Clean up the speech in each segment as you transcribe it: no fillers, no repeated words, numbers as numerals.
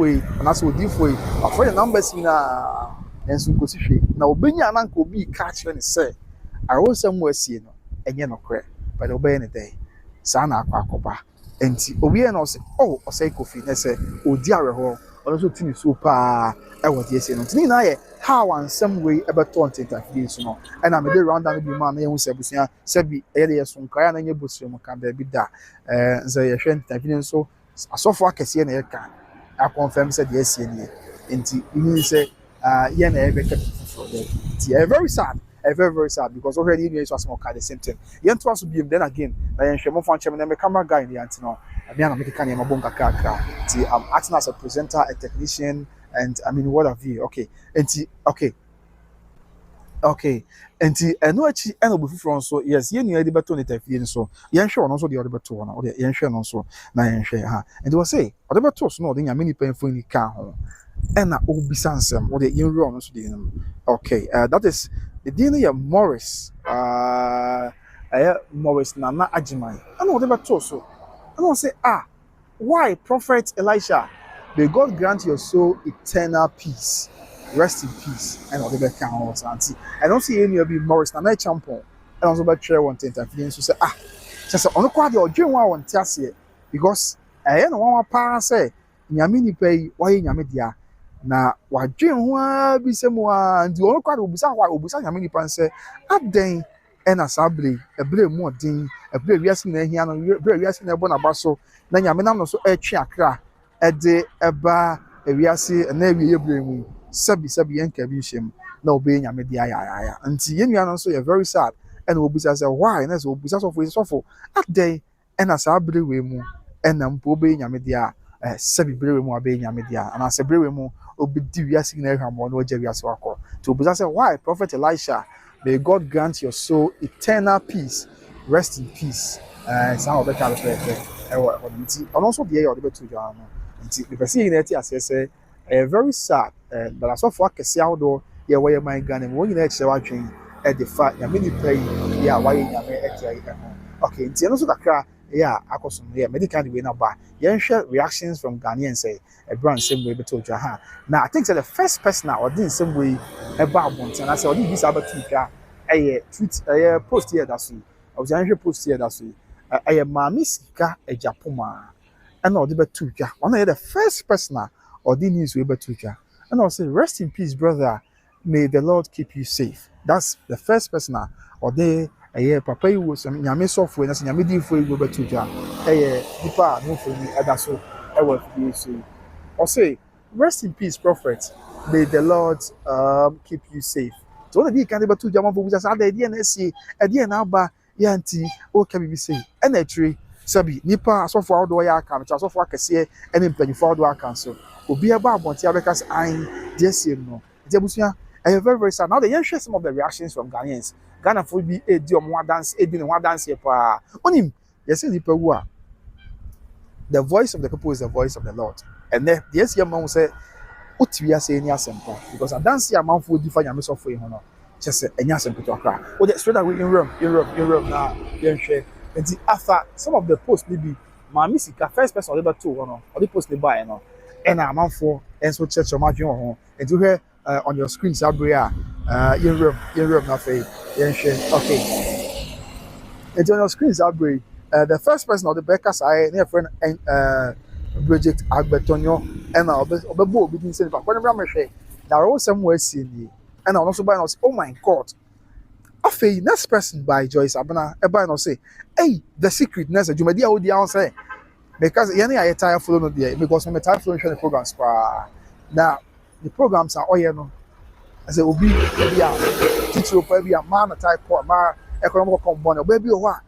way and as we deal way for the numbers na enso ko sihwe na obenya na nka obi catch when say I want somewhere see no enye no kre but obey any day sa na akwa enti obi na say oh Osei Kofi na say odi aweho also tini so pa e wo dey say no tini na ye how and some way ebeto ntentafie so no and am dey round down bi ma na ehun sebusia sebi e dey so nkaya na nye bosire mu ka da bi da nze ye hwe ntentafie so asofo akese na ye ka I confirm say the SCNA enti mean say yeah na ebe for there enti very sad very sad because already you so small the same thing yen to also be then again na yen hwemo fan chem na me camera guy in the anti no me na me can yen mabonga kaka enti I'm acting as a presenter, a technician, and I mean what have you. Okay enti okay enti eno achi eno bu fufro nso yes yen you dey beto ne tafie nso yen hwe ono nso dey beto na yen hwe no nso na yen hwe ha and we say o dey beto so no dey nya many pen phone ka ho ena obisa nsem o dey yen ro no so dey no okay that is the DNA Morris Morris Nana Ajiman and o dey beto so and I say why Prophet Elisha, may God grant your soul eternal peace. Rest in peace. And all the back count auntie. I don't see any of you Morris na champion. And also about share one thing and so say just on quite your dream one test here because I know one pa say nyame ni pay why nyame dia na wa dream ho bi se mo and you on quite obisa why obisa nyame ni pan say aden and asabli a bre mu odin a bre wiase na hia no bre wiase na ebo na baso na nyame nam no so etwe akra e de eba wiase na wie bre mu sabi yenka bi hiem na obey nyame dia ya nti yenua no so you very sad and obusa say why na so obusa so for aday and asabli we mu and am obey nyame dia sabi bre we mu obey nyame dia and asabli we mu obedi wiase na hwamo no oja wiase wakọ to obusa say why Prophet Elisha, may God grant your soul eternal peace, rest in peace. Some of the kind of and also the air to John. The person in it say very sad. But I saw for Kesiado, yeah, where my gun and when you next watching at the fact, I mean, play, yeah, why you okay, it's also the car, yeah, I got some medical way now, but you share reactions from Ghanaians say a brand same way to Jahan. Now, I think that the first person now, or did some way about one, and I said, this about a tweet, a post here that's I was actually post here that's a mamisika a Japoma, and all the betuja. One of the first person or the news we betuja, and I'll say, rest in peace, brother. May the Lord keep you safe. That's the first person or they. Papa you was nyame software na nyame di for you betuja nipa no for me adaso I was say Osei, rest in peace prophet, may the Lord keep you safe so the can betuja man for just ada dia na see dia na ba yanti o ka bi say and a tree sabi nipa asofo awdo ya aka no asofo akese ene mpanyifo awdo aka so obi eba abonti abeka say an dia see no dia busuya very sad. Now the young share some of the reactions from Ghanaians. Ghana for be a deal more dance, a dinner one dance here. On him, yes, the voice of the people is the voice of the Lord. And then yes, your mom say, what we are saying, yes, because a dance here, mouth will define your message for you. Just a yes, and put your cry. Oh, that's straight away in Rome now. Young share. And after some of the posts, maybe my missing first person or two, or the post they buy, and I'm out for and so church or my home and to hear. On your screen, Sabria, in room, nothing. Okay. And on your screen, Sabri, the first person of the Becca's eye, near friend, Bridget Albertonio, and the board between saying, but whenever I'm there are all somewhere seeing you. And I'll also buy us, oh my God. Okay, next person by Joyce Abana, a buy no say, hey, the secret message, you may dear old say, because any I tire follow no dear, because I'm a tire following the programs. Now, the programs are all you know. I say, Obi, teacher, baby, a man, a type of man, economic component, baby, or what?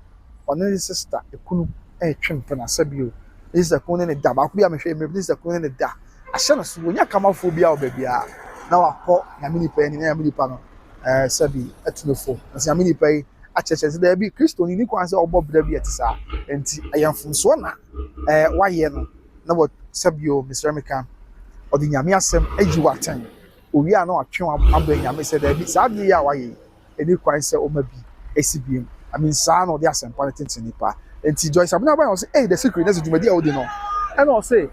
On his sister, a kunu, a chimp, and a sabu. This is a cone in the dab. I'll be a shame, this is a cone in the da. I shall not when you come out for be our baby. Now I call Yamini Pay and Yamini Pano, Sabi, at Tunofo, as Yamini Pay, at churches, there be Christo, you can't say, oh, Bob, there be at Sa, and I am from Swana. Why, no, what Sabio, Mr. American. Or the Yamia Sam Edgewater. We are not a I'm Yammy said, there be sadly away. A new quite say, oh, maybe ACBM. I mean, son or the Assam politics in Nipa. And T. Joyce, I'm not say, hey, the secret, that's what you may do. And I'll say,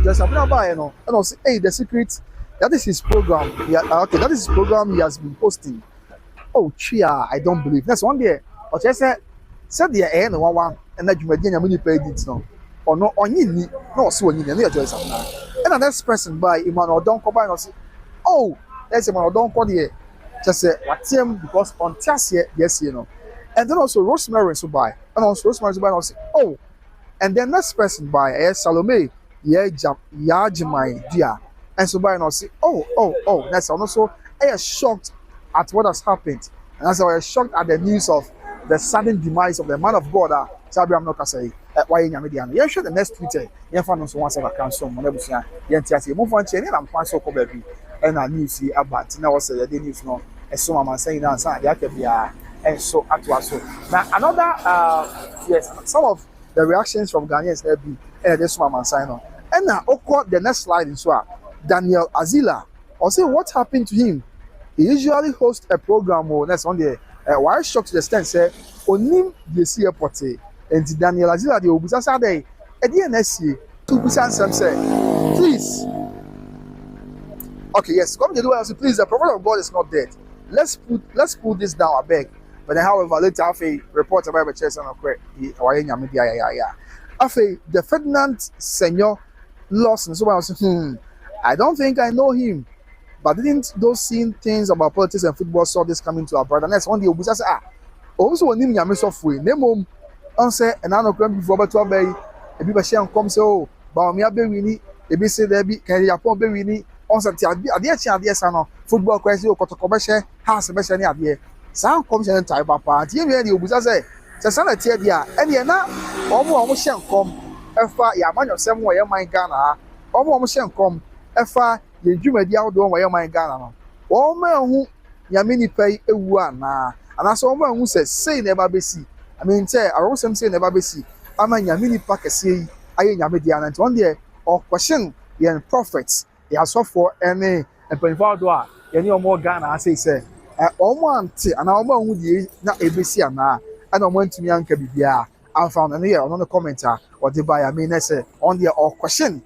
just happened by you know, and I say, hey, the secret. That is his program. Yeah, okay, that is his program he has been posting. Oh, chia, I don't believe. That's one day. Or just said the air no one, and that you may get a mini paid it no. Or no, on you need, no, so you need a choice. And another person by Emmanuel don't come by and say, oh, that's Emmanuel don't call here. Just say, what's him because on Tassia, yes, you know. And then also Rosemary so by, and also Rosemary so by, and say, oh, and then next person by Salome, yeah, Yajimai, dear. And so by and say, oh, that's also I am shocked at what has happened. And as I was shocked at the news of the sudden demise of the man of God, Sabi I'm not say, why in Yamidian? Yeah, sure the next Twitter, yeah, found us once ever council, whenever you move on chain, and I'm quite so baby. And I knew see about now was the news no, and so I'm saying that, yeah, can be and so at was so. Now, another, yes, some of the reactions from Ghanaians there be, and this one man sign on. And now, the next slide is what Daniel Azila, or say what happened to him. He usually hosts a program or next one day. Why shocked to the extent say onim the see airport and Daniel Azila the obusa say at the NSC to busa say please. Okay, yes, come to do say please, the prophet of God is not dead. Let's put this down, I beg. But then however later have a report about the church and the Ferdinand Senior Lawson. So I was I don't think I know him. But didn't those seeing things about politics and football saw this coming to our brother? Next one day, we say, also when him yami software, name him, answer and I know come before but 12 bay, a bit share and come so, but me a be winnie, a bit say there be can you upon be winnie, answer the idea sano, football question or Kotokobeshe, has a best any idea. Sound comes and type up party, you know, you say, Sasana Tia, and you're not almost shan't come, if I man of somewhere, my Ghana, almost shan't come, if I ye dwuma di awdo won man Ghana no wo ma hu nyame ni pai ewu ana anaso wo ma hu say never be see I mean say awo sem say never be see ama nyame ni pa kese yi aye nyame di ana nti on there or question ye prophets they are so for any empanfo do a ye ni omo Ghana say omo ante ana omo hu di na ebesi ana ana omo ntumi anka bibia I found an here on the commenter or the buy I mean say on there or question.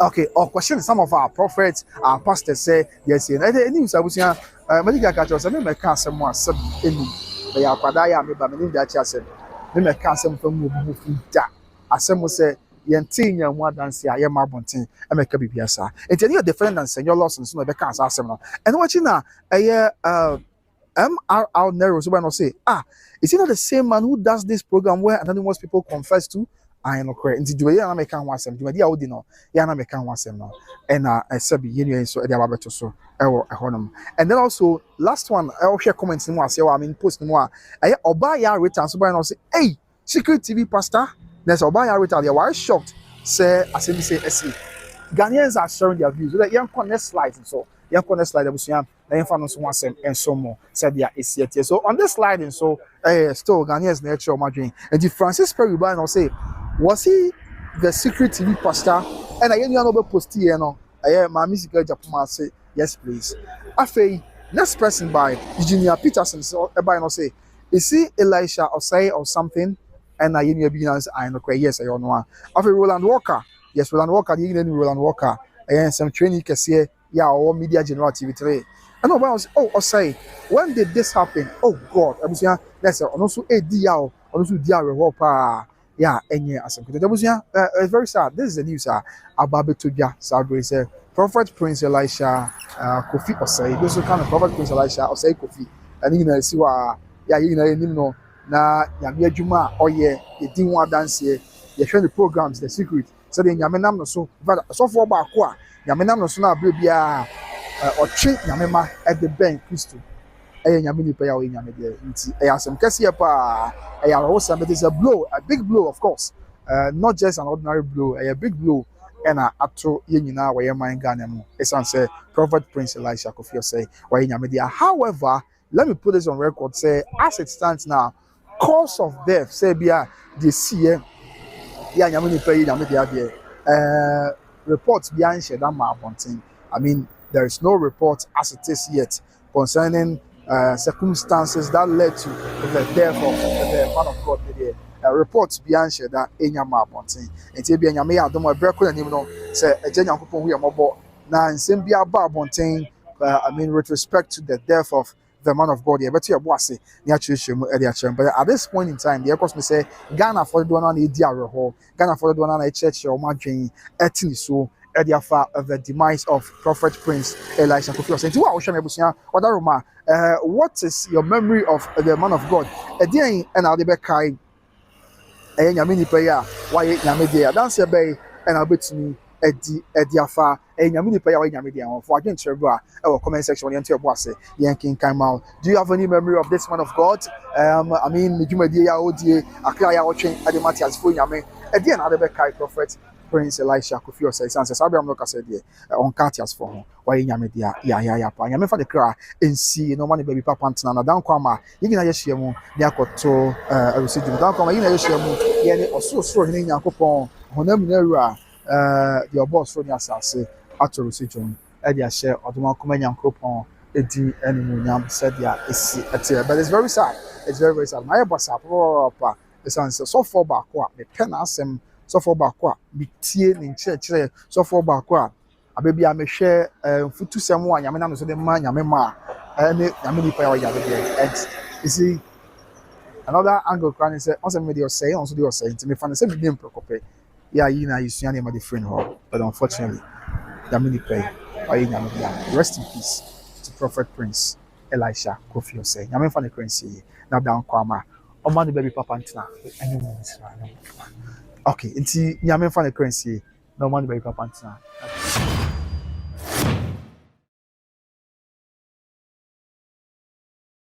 Okay, or question some of our prophets, our pastors say, yes, and any news I was here, medical catchers, I may cast some more sub in the Aquadaya, maybe that chassis, they may cast some from moving that. As some will say, Yantin, and one dance here, I am Marbontin, and make a BPSA. It's any defendants and your losses, no, the cast are similar. And watching now, a year, MRR narrows when I say, is it not the same man who does this program where anonymous people confess to? I know correct. Nti do ya na make kan wasem. Do dia odi no. Ya na make kan wasem no. And sabi yenu so e dia babeto so e wo ehonum. And then also last one I will share comments mu ase I mean post mu a oba ya return so by no say hey secret TV pastor there's oba ya return they were shocked say asemi say ese Ghanaians are sharing their views. Like yan connect slides and so yan connect slide abusuam na yan fa no so wasem and so more said dia ese tie. So on this slide and so still Ghanaians na actual madwin. And the Francis Perry by no say was he the secret TV pastor? And I know about post here no. My music Japan say yes please. Afei next person by Virginia Peterson so by no say is he Elisha Osei or something? And I know beginners I know yes I know. Afei Roland Walker yes Roland Walker you know Roland Walker some training kese yeah or media general TV3. And no was Osei when did this happen? Oh God I was here that's also a dia also dia pa. Yeah, and yeah, as it's very sad. This is the news. Ababetuja, Sabri said, Prophet Prince Elisha, Kofi Osei. This is kind of Prophet Prince Elisha Osei Kofi. And you know, see what, yeah, you know, na Yamia Juma, or yeah, you didn't want dance here. You're showing the programs, the secret. So then Yamenam no so, but so for Bakwa, Yamenam no so now, baby, or treat Yamema at the bank, Christo. Nyamini pay away nyamede nti some kese pa awesome but it's a blow a big blow of course not just an ordinary blow a big blow and ato ye nyina we man Ghana mu esan say Prophet Prince Elisha Kofi Osei we nyamede. However, let me put this on record say as it stands now cause of death say bia the see ya nyamini pay nyamede reports behind Shedam Mabontin. I mean there is no report as it is yet concerning circumstances that led to the death of the man of God, reports be answered that enyama abonten enti bia nyame ya adom ebre ko nanim no se eje nyankopon hu ye mobo na nsem bia ba abonten I mean with respect to the death of the man of God, yeah, but you bossy, near Chishim, but at this point in time, the cost me say Ghana for the one on the Diaro, Ghana for the one on a church or margin, etini so Ediafa of the demise of Prophet Prince Elisha Kofi. Saying, what is your memory of the man of God? Again, and I'll be back. Nyame nipa ya why nyame dia dance be na betumi edi afa nyame nipa ya why nyame dia for agent trevor e comment section yen to ebo ase yen kin kan ma. Do you have any memory of this man of God? I mean medjumadi ya odie akra ya otwen ade Matthias fo nyame edi na ade be kai prophet Prince Elisha Kofi Osei sanse sabe am no ka say die on Matthias for ho why nyame dia ya pa nyame fa de kra ensi no man baby papa ntena na dan kwa ma yigina ye hye mu ne akoto receive dan kwa ma yigina ye hye mu ye ne osoro ne nyankopon honam na wura the boss so ne asase ato receive mu e dia hye odoma koma nyankopon edi animunyam said dia esi ete but it's very sad, it's very sad my boss apa the sense so for back wa me pen asem so for back wa bi tie ne nkyerɛkyerɛ so for back wa abebi a mehwɛ futu sɛm a nyame na no so de ma nyame ma ne nyame nipa ya ya de and you see another angle crying say on some video say on so dey say to me fan say me name prokope ya yi na you sua name the friend ho but unfortunately nyame nipa ya nyame ya rest in peace to Prophet Prince Elisha Kofi Osei nyame fan the currency na down kwama o man baby papa ntina okay nti nyame fan the currency no man baby papa ntina